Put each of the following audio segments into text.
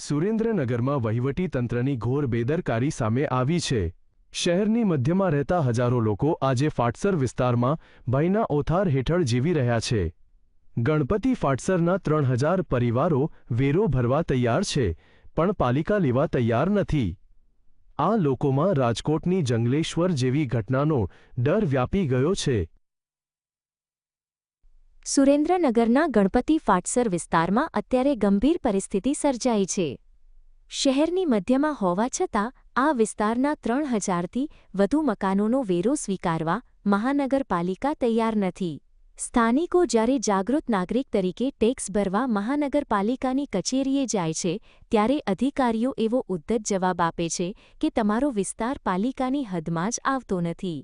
સુરેન્દ્રનગરમાં વહીવટીતંત્રની ઘોર બેદરકારી સામે આવી છે। શહેરની મધ્યમાં રહેતા હજારો લોકો આજે ફાટસર વિસ્તારમાં ભયના ઓથાર હેઠળ જીવી રહ્યા છે। ગણપતિ ફાટસરના 3000 પરિવારો વેરો ભરવા તૈયાર છે, પણ પાલિકા લેવા તૈયાર નથી। આ લોકોમાં રાજકોટની જંગલેશ્વર જેવી ઘટનાનો ડર વ્યાપી ગયો છે। સુરેન્દ્રનગરના ગણપતિ ફાટસર વિસ્તારમાં અત્યારે ગંભીર પરિસ્થિતિ સર્જાઈ છે। શહેરની મધ્યમાં હોવા છતાં આ વિસ્તારના 3000થી વધુ મકાનોનો વેરો સ્વીકારવા મહાનગરપાલિકા તૈયાર નથી। સ્થાનિકો જ્યારે જાગૃત નાગરિક તરીકે ટેક્સ ભરવા મહાનગરપાલિકાની કચેરીએ જાય છે, ત્યારે અધિકારીઓ એવો ઉદ્ધત જવાબ આપે છે કે તમારો વિસ્તાર પાલિકાની હદમાં જ આવતો નથી।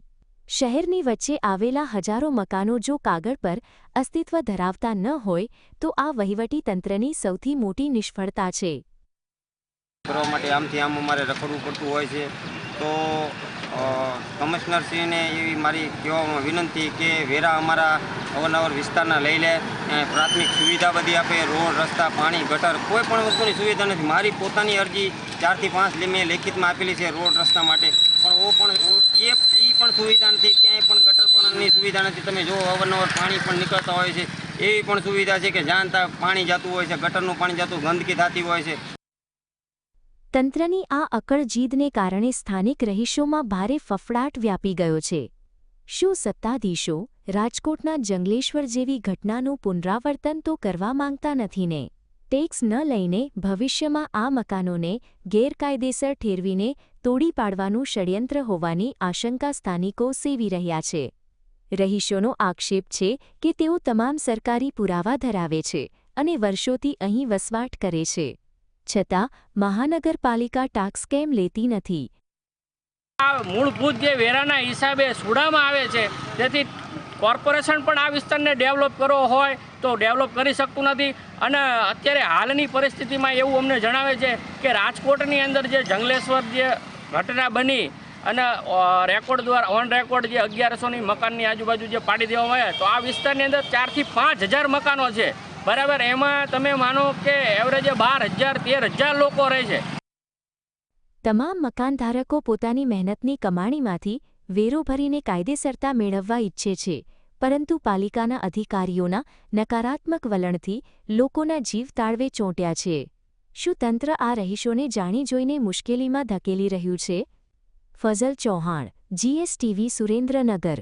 શહેરની વચ્ચે આવેલા હજારો મકાનો જો કાગળ પર અસ્તિત્વ ધરાવતા ન હોય તો આ વહીવટીતંત્રની સૌથી મોટી નિષ્ફળતા છે। કરવા માટે આમથી આમ અમારે રખડવું પડતું હોય છે, તો કમિશનરશ્રીને એવી મારી કહેવામાં વિનંતી કે વેરા અમારા અવારનવાર વિસ્તારના લઈ લે, પ્રાથમિક સુવિધા બધી આપે, રોડ રસ્તા પાણી ગટર કોઈ પણ વસ્તુની સુવિધા નથી। મારી પોતાની અરજી 4 થી 5 મેં લેખિતમાં આપેલી છે રોડ રસ્તા માટે, પણ એ પણ સુવિધા નથી, ક્યાંય પણ ગટર પણની સુવિધા નથી। તમે જો અવારનવાર પાણી પણ નીકળતા હોય છે, એવી પણ સુવિધા છે કે જાણતા પાણી જતું હોય છે, ગટરનું પાણી જતું, ગંદકી થતી હોય છે। તંત્રની આ અકળ જીદને કારણે સ્થાનિક રહીશોમાં ભારે ફફડાટ વ્યાપી ગયો છે। શું સત્તાધીશો રાજકોટના જંગલેશ્વર જેવી ઘટનાનું પુનરાવર્તન તો કરવા માંગતા નથી ને? ટેક્સ ન લઈને ભવિષ્યમાં આ મકાનોને ગેરકાયદેસર ઠેરવીને તોડી પાડવાનું ષડયંત્ર હોવાની આશંકા સ્થાનિકો સેવી રહ્યા છે। રહીશોનો આક્ષેપ છે કે તેઓ તમામ સરકારી પુરાવા ધરાવે છે અને વર્ષોથી અહીં વસવાટ કરે છે, છતાં મહાનગરપાલિકા ટાક્સ કેમ લેતી નથી? આ મૂળભૂત જે વેરાના હિસાબે સુડામાં આવે છે, જેથી કોર્પોરેશન પણ આ વિસ્તારને ડેવલપ કરવો હોય તો ડેવલપ કરી શકતું નથી। અને અત્યારે હાલની પરિસ્થિતિમાં એવું અમને જણાવે છે કે રાજકોટની અંદર જે જંગલેશ્વર જે ઘટના બની અને રેકોર્ડ દ્વારા ઓન રેકોર્ડ જે 1100ની મકાનની આજુબાજુ જે પાડી દેવામાં આવ્યા, તો આ વિસ્તારની અંદર 4 થી 5000 મકાનો છે, બરાબર। એમાં તમે માનો કે એવરેજે 12000 13000 લોકો રહે છે। તમામ મકાનધારકો પોતાની મહેનતની કમાણીમાંથી વેરો ભરીને કાયદેસરતા મેળવવા ઈચ્છે છે, પરંતુ પાલિકાના અધિકારીઓના નકારાત્મક વલણથી લોકોના જીવ તાળવે ચોંટ્યા છે। શું તંત્ર આ રહીશોને જાણી જોઈને મુશ્કેલીમાં ધકેલી રહ્યું છે? ફઝલ ચૌહાણ, GSTV, સુરેન્દ્રનગર।